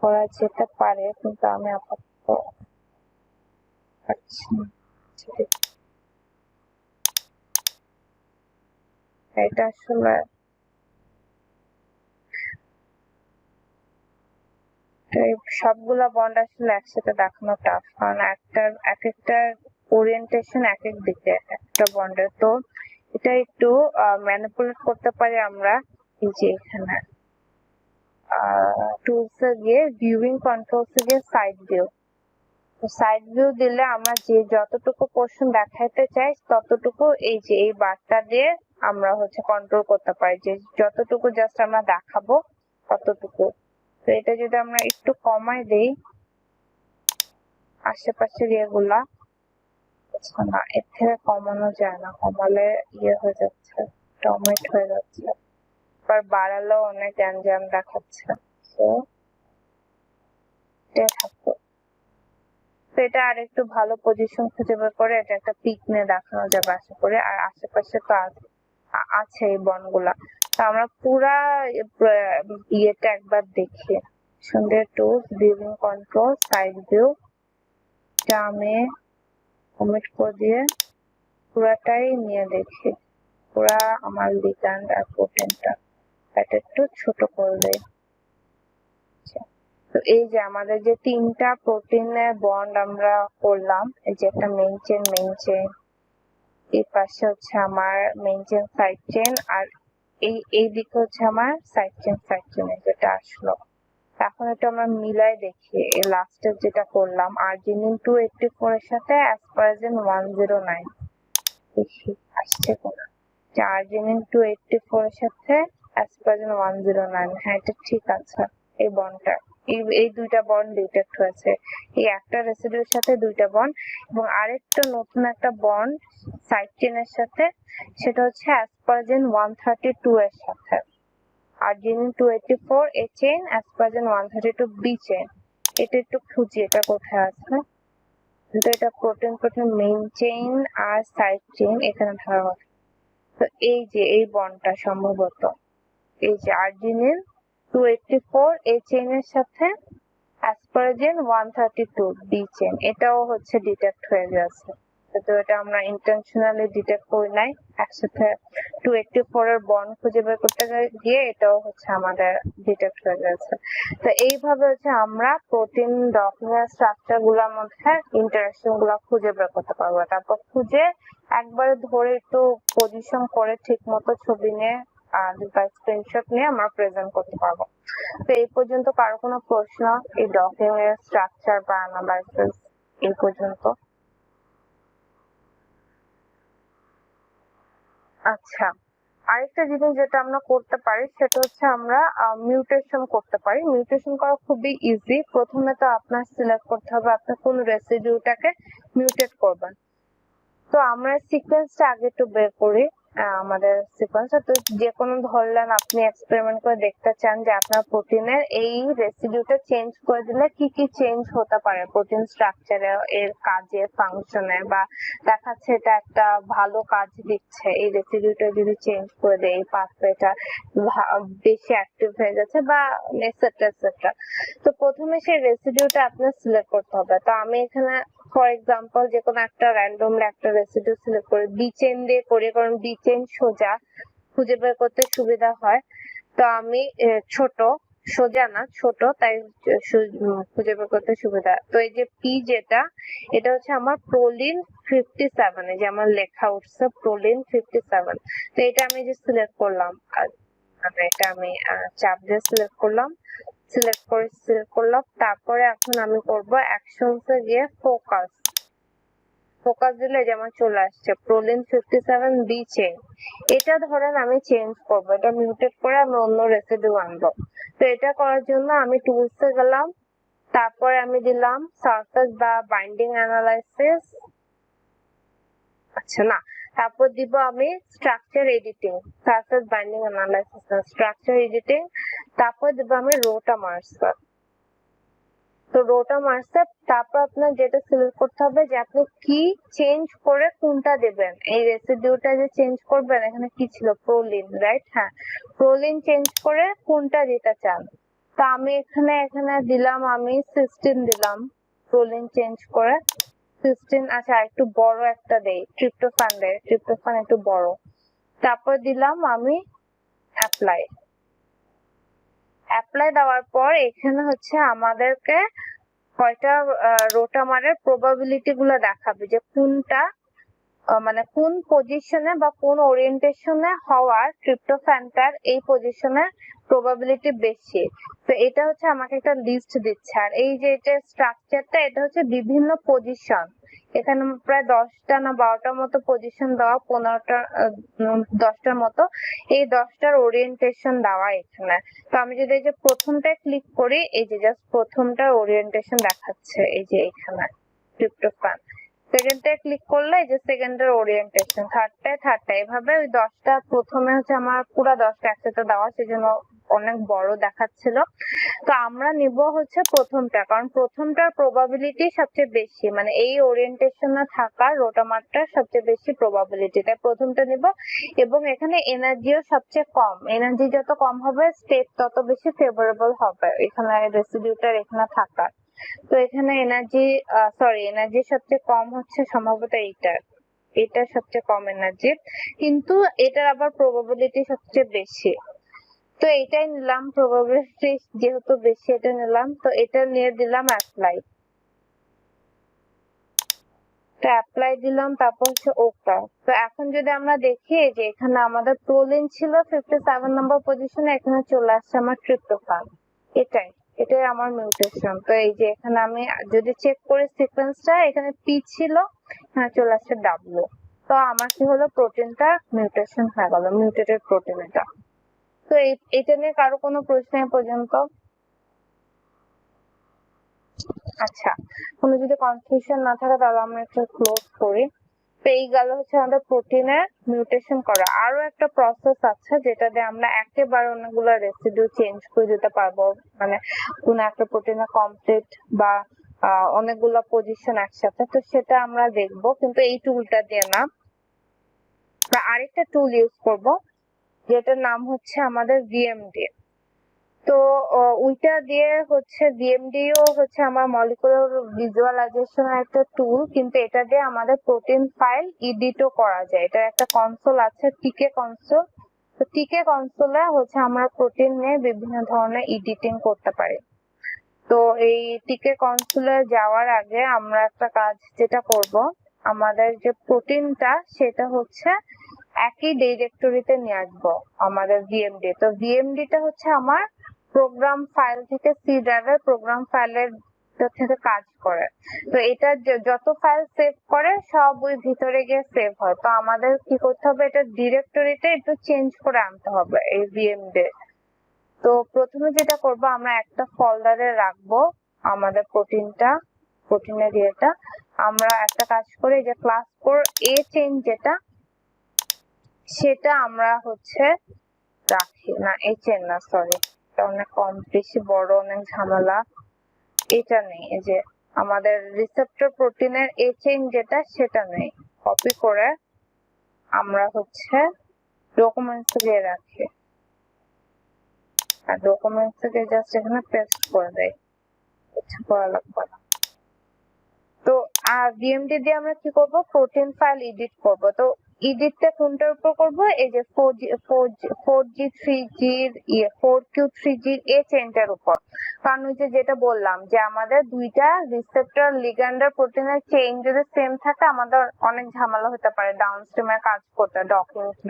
করা যেতে পারে, কিন্তু আমি আপাতত পারছি না। এটা আসলে সবগুলা বন্ড আসলে একসাথে দেখানো টাফ, কারণ এক একটা ওরিয়েন্টেশন এক এক দিকে একটা বন্ডের। তো এটা একটু ম্যানিপুলেট করতে পারি আমরা এই যে এখানে টুলস এ গিয়ে ভিউইং কন্ট্রোলস এ গিয়ে সাইড ভিউ দিলে আমরা যে যতটুকু পোর্শন দেখাইতে চাই ততটুকু এই যে এই বারটা দিয়ে আমরা হচ্ছে কন্ট্রোল করতে পারি, যে যতটুকু জাস্ট আমরা দেখাবো ততটুকু। তো এটা যদি আমরা একটু কমাই দেই আশেপাশের ইয়েগুলা, আচ্ছা না এর থেকে কমানো যায় না, কমালে ইয়ে হয়ে যাচ্ছে, টমেট হয়ে যাচ্ছে, আবার বাড়ালেও অনেক গ্যাঞ্জাম দেখাচ্ছে। তো এটা থাকতো। তো এটা আর একটু ভালো পজিশন খুঁজে বের করে এটা একটা পিক নিয়ে দেখানো যাবে আশা করি। আর আশেপাশে তো আছে এই বনগুলা, তো আমরা পুরা ইয়েটা একবার দেখি। সুন্দর tools, viewing control, side view, এটা আমি কমিট করে দিয়ে পুরাটাই নিয়ে দেখি। পুরা আমার লিগ্যান্ড আর প্রোটিনটা এটা একটু ছোট করে দেই। তো এই যে আমাদের যে তিনটা প্রোটিনের বন্ড আমরা করলাম, এই যে একটা মেইন চেইন, এই পাশে হচ্ছে আমার মেইন চেইন সাইড চেইন, আর এই দিকে হচ্ছে আমার সাইড চেইন যেটা আসলো। এখন এটা আমরা মিলাই দেখি এই লাস্টের যেটা করলাম আর্জিনিন 284 এর সাথে অ্যাসপারাজিন 109, দেখি আসছে কোনা। যে আর্জিনিন 284 এর সাথে অ্যাসপারাজিন 109, হ্যাঁ এটা ঠিক আছে। এই বন্ডটা এই দুইটা বন্ড ডিটেক্ট হয়েছে, এই একটা রেসিডিউর সাথে দুইটা বন্ড, এবং আরেকটা নতুন একটা বন্ড সাইড চেইনের সাথে, সেটা হচ্ছে অ্যাসপারাজিন 132 এর সাথে। Arginine 284 A chain, asparagine 132 B chain. এটা একটু খুঁজি এটা কোথায় আছে, কিন্তু এটা প্রোটিন মেইন চেইন আর সাইড চেইন এখানে ধরা হবে। তো এই যে এই বন্ডটা সম্ভবত এই যে আর্জিনিন 284 এ চেইনের সাথে অ্যাসপারাজিন 132 বি চেইন, এটাও হচ্ছে ডিটেক্ট হয়ে গেছে। তো এটা আমরা ইন্টেনশনালি ডিটেক্ট করি নাই, একসাথে 284 এর বন্ড খুঁজে বের করতে গিয়ে এটাও হচ্ছে আমাদের ডিটেক্ট হয়ে গেছে। তো এইভাবে হচ্ছে আমরা প্রোটিন ডকুমেন্ট স্ট্রাকচার গুলোর মধ্যে ইন্টারেকশন গুলো খুঁজে বের করতে পারবো। তারপর খুঁজে একবারে ধরে একটু পজিশন করে ঠিক মতো ছবি নিয়ে বা স্ক্রিনশট নিয়ে আমরা প্রেজেন্ট করতে পারবো। তো এই পর্যন্ত কারো কোনো প্রশ্ন এই ডকুমেন্ট স্ট্রাকচার বা অ্যানালাইসিস এই পর্যন্ত? আচ্ছা, আরেকটা জিনিস যেটা আমরা করতে পারি সেটা হচ্ছে আমরা মিউটেশন করতে পারি। মিউটেশন করা খুবই ইজি। প্রথমে তো আপনার সিলেক্ট করতে হবে আপনি কোন রেসিডিউটাকে মিউটেট করবেন। তো আমরা সিকোয়েন্সটা আগে একটু বের করি। আমাদের সিকোয়েন্সটা তো যে কোনো ধরলেন আপনি এক্সপেরিমেন্ট করে দেখতে চান যে আপনার প্রোটিনের এই রেসিডিউটা চেঞ্জ করে দিলে কি কি চেঞ্জ হতে পারে প্রোটিন স্ট্রাকচারে, এর কাজে, ফাংশনে, বা দেখাচ্ছে এটা একটা ভালো কাজ দিচ্ছে, এই রেসিডিউটা যদি চেঞ্জ করে দেয় এই পাথওয়েটা বেশি অ্যাক্টিভ হয়ে যাচ্ছে বা এটসেট্রা এটসেট্রা। তো প্রথমে সেই রেসিডিউটা আপনার সিলেক্ট করতে হবে। তো আমি এখানে ফর এক্সাম্পল যে কোনো একটা র্যান্ডমলি একটা রেসিডিউ সিলেক্ট করে বি চেইন দিয়ে করি, কারণ বি চেইন সোজা খুঁজে বের করতে সুবিধা হয়। তো আমি ছোট, সোজা না ছোট, তাই খুঁজে বের করতে সুবিধা। তো এই যে পি যেটা, এটা হচ্ছে আমার প্রোলিন 57, এই যে আমার লেখা উঠছে প্রোলিন 57। তো এটা আমি যে সিলেক্ট করলাম, মানে এটা আমি চাপ দিয়ে সিলেক্ট করলাম, সিলেক্ট করলাম। তারপরে এখন আমি করব অ্যাকশনস এ গিয়ে ফোকাস দিলে যেমন চলে আসছে প্রোলিন 57 বি চেইন। এটা ধরেন আমি চেঞ্জ করব, এটা মিউটেট করে আমি অন্য রেসিডিউ আনবো। তো এটা করার জন্য আমি টুলস এ গেলাম, তারপরে আমি দিলাম সারফেস বা বাইন্ডিং অ্যানালাইসিস, আচ্ছা না, তারপর দিব আমি structure editing, surface binding analysis না স্ট্রাকচার এডিটিং। তারপর দিব আমি রোটামার্সার। তো রোটামার্সার, তারপর আপনার যেটা সিলেক্ট করতে হবে যে আপনি কি চেঞ্জ করে কোনটা দেবেন। এই রেসিডিউটা যে চেঞ্জ করবেন, এখানে কি ছিল প্রোলিন, রাইট? হ্যাঁ, প্রোলিন চেঞ্জ করে কোনটা দিতে চান। তা আমি এখানে দিলাম, আমি সিস্টিন দিলাম, প্রোলিন চেঞ্জ করে সিস্টিন। আচ্ছা একটু বড় একটা দেই, ট্রিপ্টোফ্যান দেই, ট্রিপ্টোফ্যান একটু বড়। তারপর দিলাম আমি অ্যাপ্লাই। অ্যাপ্লাই দেওয়ার পর এখানে হচ্ছে আমাদেরকে কয়টা রোটামারের প্রবাবিলিটি গুলো দেখাবে, যে কোনটা মানে কোন পজিশনে বা কোন ওরিয়েন্টেশনে হওয়ার ট্রিপ্টোফ্যানটার এই পজিশনের প্রবাবিলিটি বেশি। তো এটা হচ্ছে আমাকে একটা লিস্ট দিচ্ছে, আর এই যে এটা স্ট্রাকচারটা, এটা হচ্ছে বিভিন্ন পজিশন। এখানে প্রায় 10টা না 12টার মতো পজিশন দেওয়া, 10টার মতো, এই 10টার ওরিয়েন্টেশন দেওয়া এখানে। তো আমি যদি এই যে প্রথমটায় ক্লিক করি, এই যে জাস্ট প্রথমটার ওরিয়েন্টেশন দেখাচ্ছে এই যে এখানে ট্রিপ্টোফ্যান। সেকেন্ডটায় ক্লিক করলে এই যে সেকেন্ডের ওরিয়েন্টেশন, থার্ডটায়, এভাবে ওই 10টা প্রথমে হচ্ছে আমার পুরো 10টা একসাথে দেওয়া, সেজন্য অনেক বড় দেখাচ্ছিল। তো আমরা নিব হচ্ছে প্রথমটা, কারণ প্রথমটার প্রবাবিলিটি সবচেয়ে বেশি, মানে এই ওরিয়েন্টেশনে থাকার রোটামারটার সবচেয়ে বেশি প্রবাবিলিটি, তাই প্রথমটা নিব। এবং এখানে এনার্জিও সবচেয়ে কম, এনার্জি যত কম হবে স্টেট তত বেশি ফেভারেবল হবে এখানে রেসিডিউটার এখানে থাকার। তো এখানে এনার্জি সবচেয়ে কম হচ্ছে সম্ভবত এটা সবচেয়ে কম এনার্জি, কিন্তু এটার আবার প্রবাবিলিটি সবচেয়ে বেশি। তো এটাই নিলাম, প্রবাবিলিটি যেহেতু বেশি এটা নিলাম। তো এটা নিয়ে দিলাম অ্যাপ্লাই। তো অ্যাপ্লাই দিলাম, তারপর হচ্ছে ওটা। তো এখন যদি আমরা দেখি যে এখানে আমাদের প্রোলিন ছিল 57 নম্বর পজিশনে, এখানে চলে আসছে আমার ট্রিপ্টোফ্যান। এটাই আমার মিউটেশন। তো এই যে এখানে আমি যদি চেক করি সিকোয়েন্সটা, এখানে পি ছিল, এখানে চলে আসছে ডাব্লিউ। তো আমার কি হলো, প্রোটিনটা মিউটেশন হয়ে গেল, মিউটেটেড প্রোটিন এটা। তো এটা নিয়ে কারো কোনো প্রশ্ন এ পর্যন্ত? আচ্ছা, কোনো যদি কনফিউশন না থাকে তাহলে আমরা একটা ক্লোজ করি। তো এই গেল হচ্ছে আমাদের প্রোটিনের মিউটেশন করা। আরো একটা প্রসেস আছে যেটা দিয়ে আমরা একেবারে অনেকগুলো রেসিডিউ চেঞ্জ করে দিতে পারবো, মানে কোন একটা প্রোটিনের কমপ্লিট বা অনেকগুলো পজিশন একসাথে। তো সেটা আমরা দেখবো, কিন্তু এই টুলটা দিয়ে না, আমরা আরেকটা টুল ইউজ করব যেটার নাম হচ্ছে আমাদের ভিএমডি। তো ওইটা দিয়ে হচ্ছে ভিএমডিও হচ্ছে আমার মলিকুলার ভিজুয়ালাইজেশনের একটা টুল, কিন্তু এটা দিয়ে আমাদের প্রোটিন ফাইল এডিটও করা যায়। এটা একটা কনসোল আছে, টিকে কনসোল। তো টিকে কনসোলে হচ্ছে আমরা প্রোটিন নিয়ে বিভিন্ন ধরনের এডিটিং করতে পারি। তো এই টিকে কনসোলে যাওয়ার আগে আমরা একটা কাজ যেটা করব, আমাদের যে প্রোটিনটা সেটা হচ্ছে একই ডিরেক্টরিতে নিয়ে আসবো আমাদের ভিএমডি। তো ভিএমডিটা হচ্ছে আমার প্রোগ্রাম ফাইল থেকে সি ড্রাইভের প্রোগ্রাম ফাইলের থেকে কাজ করে। তো এটা যত ফাইল সেভ করে সব ওই ভিতরে গিয়ে সেভ হয়। তো আমাদের কি করতে হবে, এটা ডিরেক্টরিতে একটু চেঞ্জ করে আনতে হবে এই ভিএমডি। তো প্রথমে যেটা করব, আমরা একটা ফোল্ডারে রাখবো আমাদের প্রোটিনের ইয়েটা। আমরা একটা কাজ করে যে ক্লাস কোর এ চেইন যেটা, সেটা আমরা হচ্ছে রাখি না, এই চেন না, সরি, এটা অনেক কম বেশি বড়, অনেক ঝামেলা। এটা নেই, এই যে আমাদের রিসেপ্টর প্রোটিনের এ চেইন যেটা, সেটা নেই। কপি করে আমরা হচ্ছে ডকুমেন্টস দিয়ে রাখি, আর ডকুমেন্টস থেকে জাস্ট এখানে পেস্ট করে দেয়, কিছু করা লাগবে না। তো ভিএমডি দিয়ে আমরা কি করব, প্রোটিন ফাইল এডিট করব। তো এডিটটা কোনটার উপর করব, এই যে 4Q3G এই চেইনটার উপর। কারণ ওই যে যেটা বললাম যে আমাদের দুইটা রিসেপ্টর লিগ্যান্ডার প্রোটিনের চেইন যদি সেম থাকে, আমাদের অনেক ঝামেলা হতে পারে ডাউনস্ট্রিমে কাজ করতে,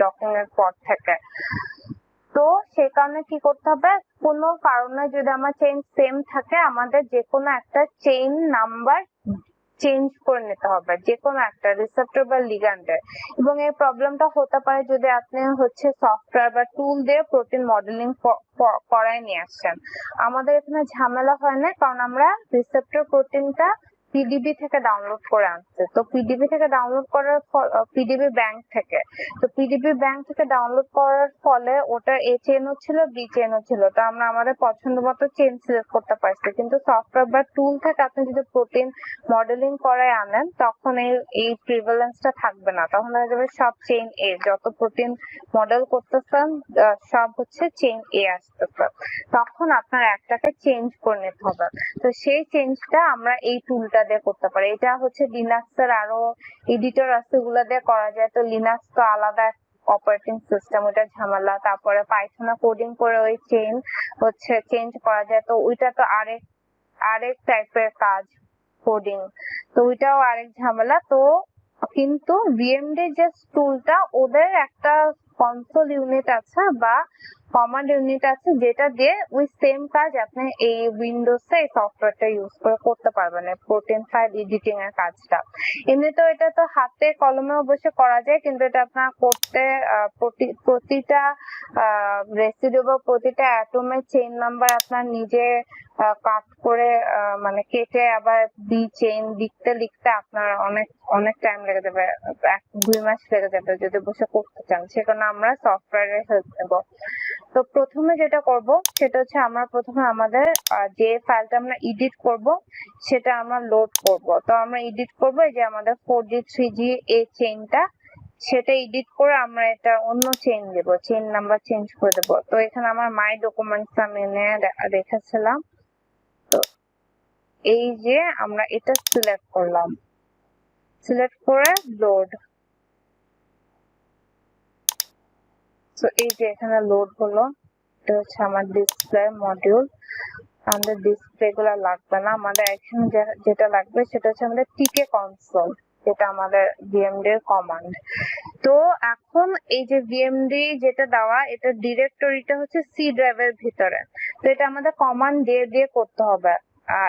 ডকিং এর পর থেকে। তো সেই কারণে কি করতে হবে, কোনো কারণে যদি আমার চেইন সেম থাকে, আমাদের যে কোনো একটা চেইন নাম্বার চেঞ্জ করে নিতে হবে, যে কোনো একটা রিসেপ্টর বা লিগ্যান্ডের। এবং এই প্রবলেমটা হতে পারে যদি আপনি হচ্ছে সফটওয়্যার বা টুল দিয়ে প্রোটিন মডেলিং করায় নিয়ে আসছেন। আমাদের এখানে ঝামেলা হয় না, কারণ আমরা রিসেপ্টর প্রোটিনটা পিডিবি থেকে ডাউনলোড করে আনছে। তো পিডিবি থেকে ডাউনলোড করার পিডিবি ব্যাংক থেকে, তো পিডিবি ব্যাংক থেকে ডাউনলোড করার ফলে ওটা এ চেনও ছিল বি চেনও ছিল। তো আমরা আমাদের পছন্দ মতো চেন সিলেক্ট করতে পারছি। কিন্তু সফটওয়্যার বা টুল থেকে আপনি যদি প্রোটিন মডেলিং করে আনেন তখন এই প্রিভ্যালেন্সটা থাকবে না, তখন দেখা যাবে সব চেইন এ, যত প্রোটিন মডেল করতেছেন সব হচ্ছে চেইন এ আসতেছে। তখন আপনার একটাকে চেঞ্জ করে নিতে হবে। তো সেই চেঞ্জটা আমরা এই টুলটা দিয়ে করতে পারি। এটা হচ্ছে লিনাক্সের আরো এডিটর আছে, ওগুলো দিয়ে করা যায়। তো লিনাক্স তো আলাদা অপারেটিং সিস্টেম, ওটা ঝামেলা। তারপরে পাইথনে কোডিং করে ওই চেইন হচ্ছে চেঞ্জ করা যায়। তো ওইটা তো আরেক টাইপের কাজ, কোডিং, তো ওইটাও আরেক ঝামেলা। তো কিন্তু ভিএমডি যে টুলটা, ওদের একটা কনসোল ইউনিট আছে বা কমান্ড ইউনিট আছে যেটা দিয়ে ওই সেম কাজ আপনি এই উইন্ডোজে এই সফটওয়্যারটা ইউজ করে করতে পারবেন, প্রোটিন ফাইল এডিটিং এর কাজটা। এমনিতেও এটা তো হাতে কলমেও বসে করা যায়, কিন্তু এটা আপনার করতে প্রতিটা রেসিডিউ বা প্রতিটা অ্যাটমের চেইন নাম্বার আপনার নিজে কাট করে মানে কেটে আবার চেইন লিখতে আপনার অনেক টাইম লেগে যাবে, 1-2 মাস লেগে যাবে যদি বসে করতে চান। সেজন্য আমরা সফটওয়্যারের হেল্প নেব। তো প্রথমে যেটা করব সেটা হচ্ছে আমরা প্রথমে আমাদের যে ফাইলটা আমরা এডিট করব সেটা আমরা লোড করব। তো আমরা এডিট করব এই যে আমাদের 4G 3G এই চেইনটা, সেটা এডিট করে আমরা এটা অন্য চেইন দেব, চেইন নাম্বার চেঞ্জ করে দেব। তো এখানে আমার মাই ডকুমেন্টস আমি এনে রেখেছিলাম। তো এই যে আমরা এটা সিলেক্ট করলাম, সিলেক্ট করে লোড। তো এই যে এখানে লোড হলো, এটা হচ্ছে আমার ডিসপ্লে মডিউল। আমাদের ডিসপ্লে গুলো লাগবে না, আমাদের এখানে যেটা লাগবে সেটা হচ্ছে আমাদের টিকে কনসোল, যেটা আমাদের ভিএমডি এর কমান্ড। তো এখন এই যে ভিএমডি যেটা দেওয়া, এটা ডিরেক্টরিটা হচ্ছে সি ড্রাইভের ভিতরে। তো এটা আমাদের কমান্ড দিয়ে করতে হবে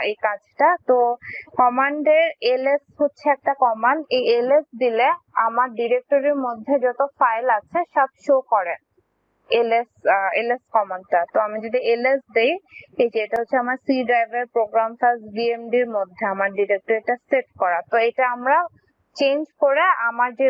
এই কাজটা। তো কমান্ডের এলএস হচ্ছে একটা কমান্ড, এই এলএস দিলে আমার ডিরেক্টরির মধ্যে যত ফাইল আছে সব শো করে এলএস কমান্ডটা। তো আমি যদি এলএস দেই, এই যে এটা হচ্ছে আমার সি ড্রাইভের প্রোগ্রাম ফাইল ভিএমডি এর মধ্যে আমার ডিরেক্টরিটা সেট করা। তো এটা আমরা চেঞ্জ করে আমার যে